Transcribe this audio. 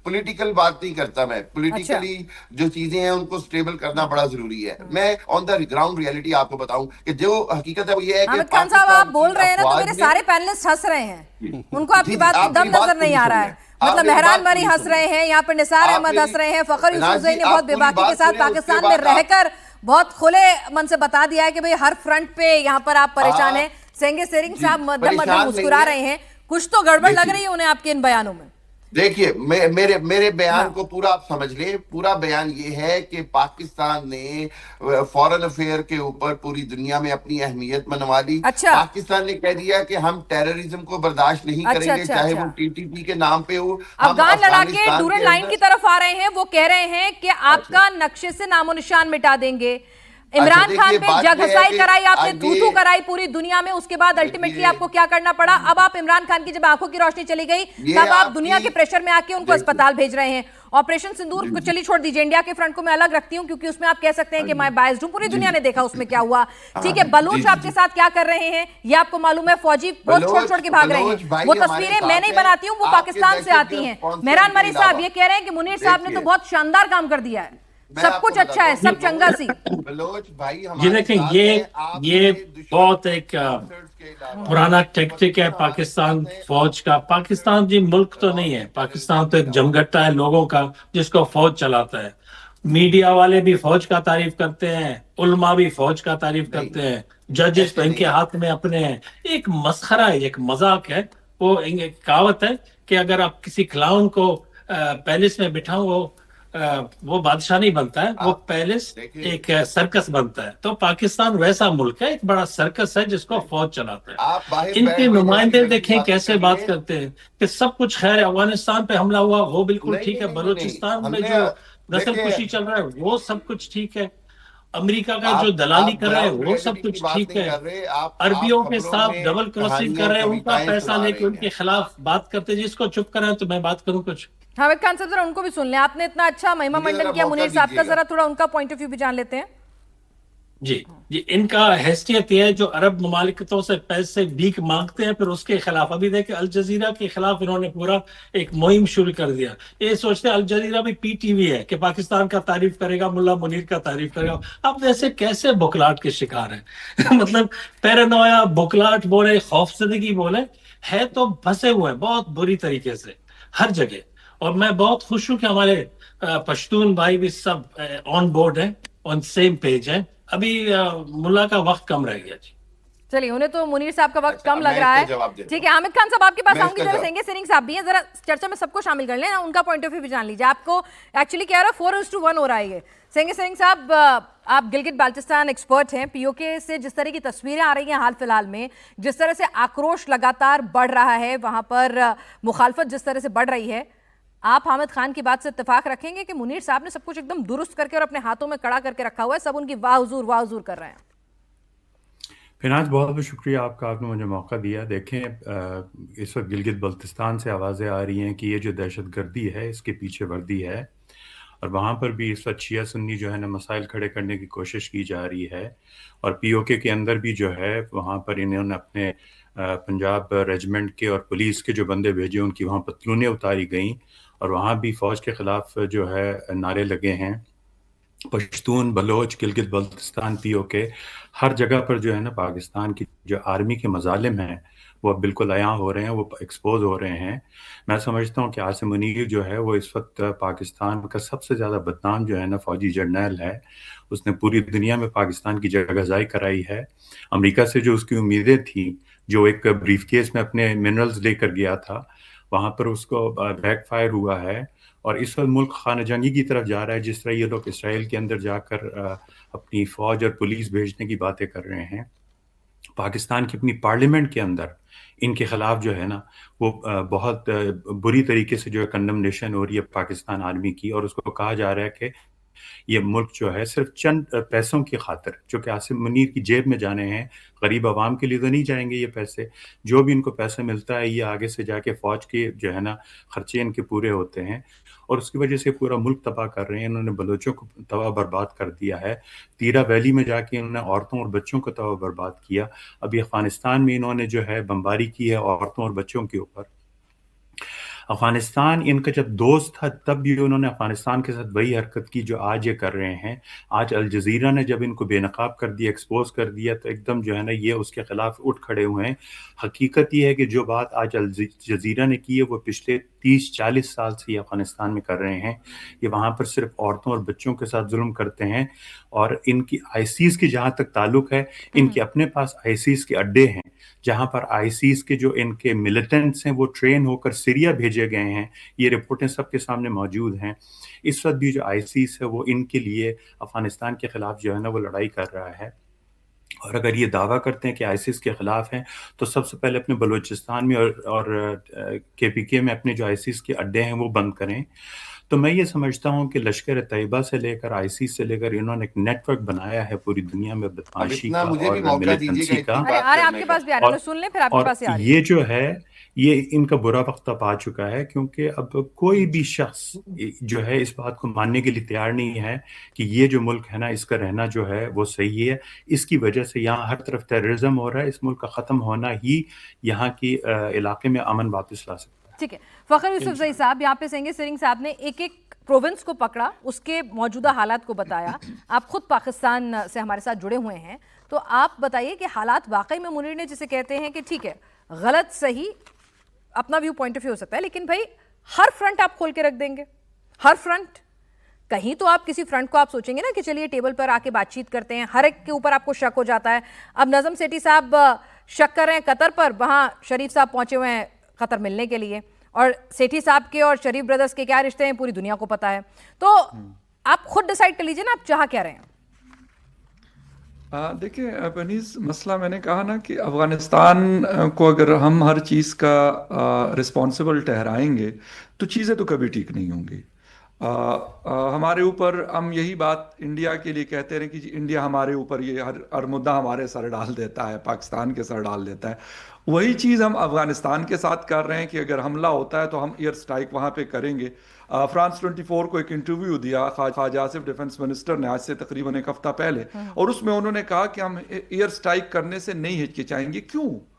Political بات نہیں کرتا میں. پولیٹیکلی جو چیزیں ہیں ان کو اسٹیبل کرنا بڑا ضروری ہے. میں آن دا گراؤنڈ ریئلٹی آپ کو بتاؤں کہ جو حقیقت ہے وہ یہ ہے کہ حامد خان صاحب آپ بول رہے ہیں نا تو میرے سارے پینلسٹ ہنس رہے ہیں, ان کو آپ کی بات میں دم نظر نہیں آ رہا ہے. مطلب مہران مری ہنس رہے ہیں, یہاں پر نثار احمد ہنس رہے ہیں, فخر یوسفزئی نے بہت بے باکی کے ساتھ پاکستان میں رہ کر بہت کھلے من سے بتا دیا ہے کہ بھئی ہر فرنٹ پہ یہاں پر آپ پریشان ہیں. سینگے سیرنگ صاحب مدھم مدھم مسکرا رہے ہیں, کچھ تو گڑبڑ لگ رہی ہے انہیں آپ کے ان بیانوں میں. دیکھیے میرے بیان کو پورا آپ سمجھ لیں. پورا بیان یہ ہے کہ پاکستان نے فورن افیئر کے اوپر پوری دنیا میں اپنی اہمیت منوا لی. پاکستان نے کہہ دیا کہ ہم ٹیررزم کو برداشت نہیں کریں گے, چاہے وہ ٹی ٹی پی کے نام پہ ہو. افغان لڑاکے ڈورن لائن کی طرف آ رہے ہیں, وہ کہہ رہے ہیں کہ آپ کا نقشے سے نام و نشان مٹا دیں گے. عمران خان پہ جگ ہسائی کرائی آپ نے, تھو تھو کرائی پوری دنیا میں, اس کے بعد الٹیمیٹلی آپ کو کیا کرنا پڑا. اب آپ عمران خان کی جب آنکھوں کی روشنی چلی گئی تب آپ دنیا کے پریشر میں آ کے ان کو اسپتال بھیج رہے ہیں. آپریشن سندور کو چلی چھوڑ دیجئے, انڈیا کے فرنٹ کو میں الگ رکھتی ہوں کیونکہ اس میں آپ کہہ سکتے ہیں کہ میں بائزڈ ہوں, پوری دنیا نے دیکھا اس میں کیا ہوا. ٹھیک ہے, بلوچ آپ کے ساتھ کیا کر رہے ہیں یہ آپ کو معلوم ہے, فوجی پوسٹ چھوڑ چھوڑ کے بھاگ رہے ہیں. وہ تصویریں میں نہیں بناتی ہوں, وہ پاکستان سے آتی ہیں. مہران مری صاحب یہ کہہ رہے ہیں کہ منیر صاحب نے تو بہت شاندار کام کر دیا ہے, سب کچھ اچھا ہے, سب چنگا سی. یہ دیکھیں یہ بہت ایک پرانا ٹیکٹک ہے پاکستان فوج کا. پاکستان جی ملک تو نہیں ہے, پاکستان تو ایک جمگٹا ہے لوگوں کا جس کو فوج چلاتا ہے. میڈیا والے بھی فوج کا تعریف کرتے ہیں, علماء بھی فوج کا تعریف کرتے ہیں, ججز تو ان کے ہاتھ میں اپنے ہیں. ایک مسخرہ ہے, ایک مذاق ہے. وہ ایک کہاوت ہے کہ اگر آپ کسی کلاؤن کو پیلس میں بٹھاؤ وہ بادشاہ نہیں بنتا ہے, وہ پیلس ایک سرکس بنتا ہے. تو پاکستان ویسا ملک ہے, ایک بڑا سرکس ہے جس کو فوج چلاتا ہے. ان کے نمائندے دیکھیں کیسے بات کرتے ہیں کہ سب کچھ خیر ہے, افغانستان پہ حملہ ہوا وہ بالکل ٹھیک ہے, بلوچستان میں جو نسل کشی چل رہا ہے وہ سب کچھ ٹھیک ہے, امریکہ کا جو دلالی کر رہے ہیں وہ سب کچھ ٹھیک ہے, عربیوں کے ساتھ ڈبل کراسنگ کر رہے ہیں, ان کا پیسہ لے کے ان کے خلاف بات کرتے. جس کو چپ کریں تو میں بات کروں کچھ. حامد خان صاحب ذرا ان کو بھی سن لیں, آپ نے اتنا اچھا مہمہ منڈن کیا منیر صاحب کا, ذرا تھوڑا ان کا پوائنٹ آف ویو بھی جان لیتے ہیں. جی ان کا حیثیت یہ ہے جو عرب ممالکتوں سے پیسے بھیک مانگتے ہیں پھر اس کے خلاف. ابھی دیکھیں الجزیرہ کے خلاف انہوں نے پورا ایک مہم شروع کر دیا. یہ سوچتے ہیں الجزیرہ بھی پی ٹی وی ہے کہ پاکستان کا تعریف کرے گا, ملا منیر کا تعریف کرے گا. اب ویسے کیسے بکلاٹ کے شکار ہیں مطلب پیرانویا, بکلاٹ بولے, خوفزدگی بولے, ہے تو پھنسے ہوئے ہیں بہت بری طریقے سے ہر جگہ. اور میں بہت خوش ہوں کہ ہمارے پشتون بھائی بھی سب آن بورڈ ہیں, آن سیم پیج ہیں. ابھی ملا کا وقت کم رہ گیا. جی چلیے, انہیں تو منیر صاحب کا وقت کم لگ رہا ہے. ٹھیک ہے, حامد خان صاحب آپ کے پاس آؤں گی, ذرا سینگے سیرنگ صاحب بھی ہیں, ذرا چرچا میں سب کو شامل کر لیں, ان کا پوائنٹ آف ویو بھی جان لیجیے. آپ کو ایکچولی کہہ رہا 4:1 ہو رہا ہے یہ. سینگے سیرنگ صاحب آپ گلگت بالٹستان ایکسپرٹ ہیں, پی او کے سے جس طرح کی تصویریں آ رہی ہیں حال فی الحال میں, جس طرح سے آکروش لگاتار بڑھ رہا ہے, وہاں پر مخالفت جس طرح سے بڑھ رہی ہے, آپ حامد خان کی بات سے اتفاق رکھیں گے کہ منیر صاحب نے سب کچھ ایک دم درست کر کے اور اپنے ہاتھوں میں کڑا کر کے رکھا ہوا ہے, سب ان کی واہ حضور کر رہے ہیں. فناز بہت بہت شکریہ آپ کا, آپ نے مجھے موقع دیا. دیکھیں اس وقت گلگت بلتستان سے آوازیں آ رہی ہیں کہ یہ جو دہشت گردی ہے اس کے پیچھے وردی ہے, اور وہاں پر بھی اس وقت شیعہ سنی جو ہے نا مسائل کھڑے کرنے کی کوشش کی جا رہی ہے. اور پی او کے اندر بھی جو ہے وہاں پر انہوں نے اپنے پنجاب ریجمنٹ کے اور پولیس کے جو بندے بھیجے, ان کی وہاں پتلونیں اتاری گئیں, اور وہاں بھی فوج کے خلاف جو ہے نعرے لگے ہیں. پشتون, بلوچ, گلگت بلتستان, پی او کے, ہر جگہ پر جو ہے نا پاکستان کی جو آرمی کے مظالم ہیں وہ بالکل عیاں ہو رہے ہیں, وہ ایکسپوز ہو رہے ہیں. میں سمجھتا ہوں کہ عاصم منیر جو ہے وہ اس وقت پاکستان کا سب سے زیادہ بدنام جو ہے نا فوجی جرنیل ہے. اس نے پوری دنیا میں پاکستان کی جگہزائی کرائی ہے. امریکہ سے جو اس کی امیدیں تھیں, جو ایک بریف کیس میں اپنے منرلز لے کر گیا تھا, وہاں پر اس کو بیک فائر ہوا ہے. اور اس وقت ملک خانہ جنگی کی طرف جا رہا ہے, جس طرح یہ لوگ اسرائیل کے اندر جا کر اپنی فوج اور پولیس بھیجنے کی باتیں کر رہے ہیں. پاکستان کی اپنی پارلیمنٹ کے اندر ان کے خلاف جو ہے نا وہ بہت بری طریقے سے جو ہے کنڈمنیشن ہو رہی ہے پاکستان آرمی کی, اور اس کو کہا جا رہا ہے کہ یہ ملک جو ہے صرف چند پیسوں کی خاطر, جو کہ عاصم منیر کی جیب میں جانے ہیں, غریب عوام کے لیے تو نہیں جائیں گے یہ پیسے. جو بھی ان کو پیسہ ملتا ہے یہ آگے سے جا کے فوج کے جو ہے نا خرچے ان کے پورے ہوتے ہیں, اور اس کی وجہ سے پورا ملک تباہ کر رہے ہیں. انہوں نے بلوچوں کو تباہ برباد کر دیا ہے, تیرا ویلی میں جا کے انہوں نے عورتوں اور بچوں کو تباہ برباد کیا. ابھی افغانستان میں انہوں نے جو ہے بمباری کی ہے عورتوں اور بچوں کے اوپر. افغانستان ان کا جب دوست تھا تب بھی انہوں نے افغانستان کے ساتھ وہی حرکت کی جو آج یہ کر رہے ہیں. آج الجزیرہ نے جب ان کو بے نقاب کر دیا، ایکسپوز کر دیا، تو ایک دم جو ہے نا یہ اس کے خلاف اٹھ کھڑے ہوئے ہیں. حقیقت یہ ہے کہ جو بات آج الجزیرہ نے کی ہے وہ پچھلے 30-40 سال سے یہ افغانستان میں کر رہے ہیں. یہ وہاں پر صرف عورتوں اور بچوں کے ساتھ ظلم کرتے ہیں، اور ان کی آئیسیز کی جہاں تک تعلق ہے، ان کے اپنے پاس آئیسیز کے اڈے ہیں جہاں پر آئیسیز کے جو ان کے ملیٹنٹس ہیں وہ ٹرین ہو کر سیریا بھیجے گئے ہیں. یہ رپورٹیں سب کے سامنے موجود ہیں. اس وقت بھی جو آئیسیز ہے وہ ان کے لیے افغانستان کے خلاف جو ہے نا وہ لڑائی کر رہا ہے. اور اگر یہ دعویٰ کرتے ہیں کہ آئیسیس کے خلاف ہیں تو سب سے پہلے اپنے بلوچستان میں اور کے پی کے میں اپنے جو آئیسیس کے اڈے ہیں وہ بند کریں. تو میں یہ سمجھتا ہوں کہ لشکر طیبہ سے لے کر آئیسیس سے لے کر انہوں نے ایک نیٹ ورک بنایا ہے پوری دنیا میں بدماشی کا اور ملیٹنسی کا. اور یہ جو ہے یہ ان کا برا وقت اب آ چکا ہے، کیونکہ اب کوئی بھی شخص جو ہے اس بات کو ماننے کے لیے تیار نہیں ہے کہ یہ جو ملک ہے نا اس کا رہنا جو ہے وہ صحیح ہے. اس کی وجہ سے یہاں ہر طرف ٹیررزم ہو رہا ہے. اس ملک کا ختم ہونا ہی یہاں کی علاقے میں امن واپس لا سکتا ہے. ٹھیک ہے فخر یوسف زئی صاحب، یہاں پہ سینگے سرنگ صاحب نے ایک ایک پروونس کو پکڑا، اس کے موجودہ حالات کو بتایا. آپ خود پاکستان سے ہمارے ساتھ جڑے ہوئے ہیں، تو آپ بتائیے کہ حالات واقعی میں منیر نے جسے کہتے ہیں کہ ٹھیک ہے غلط صحیح اپنا ویو پوائنٹ آف ویو ہو سکتا ہے، لیکن بھائی ہر فرنٹ آپ کھول کے رکھ دیں گے، ہر فرنٹ. کہیں تو آپ کسی فرنٹ کو آپ سوچیں گے نا کہ چلیے ٹیبل پر آ کے بات چیت کرتے ہیں. ہر ایک کے اوپر آپ کو شک ہو جاتا ہے. اب نظم سیٹھی صاحب شک کر رہے ہیں قطر پر، وہاں شریف صاحب پہنچے ہوئے ہیں قطر ملنے کے لیے، اور سیٹھی صاحب کے اور شریف بردرز کے کیا رشتے ہیں پوری دنیا کو پتا ہے. تو آپ خود ڈیسائیڈ کر لیجئے نا آپ چاہ کیا رہے ہیں. دیکھیں پنیز، مسئلہ میں نے کہا نا کہ افغانستان کو اگر ہم ہر چیز کا رسپانسبل ٹھہرائیں گے تو چیزیں تو کبھی ٹھیک نہیں ہوں گی. ہمارے اوپر ہم یہی بات انڈیا کے لیے کہتے رہے کہ جی انڈیا ہمارے اوپر یہ ہر مدعا ہمارے سر ڈال دیتا ہے، پاکستان کے سر ڈال دیتا ہے. وہی چیز ہم افغانستان کے ساتھ کر رہے ہیں کہ اگر حملہ ہوتا ہے تو ہم ایئر سٹرائک وہاں پہ کریں گے. فرانس 24 کو ایک انٹرویو دیا خواجہ آصف ڈیفنس منسٹر نے آج سے تقریباً ایک ہفتہ پہلے، اور اس میں انہوں نے کہا کہ ہم ایئر سٹرائک کرنے سے نہیں ہچکچائیں گے. کیوں؟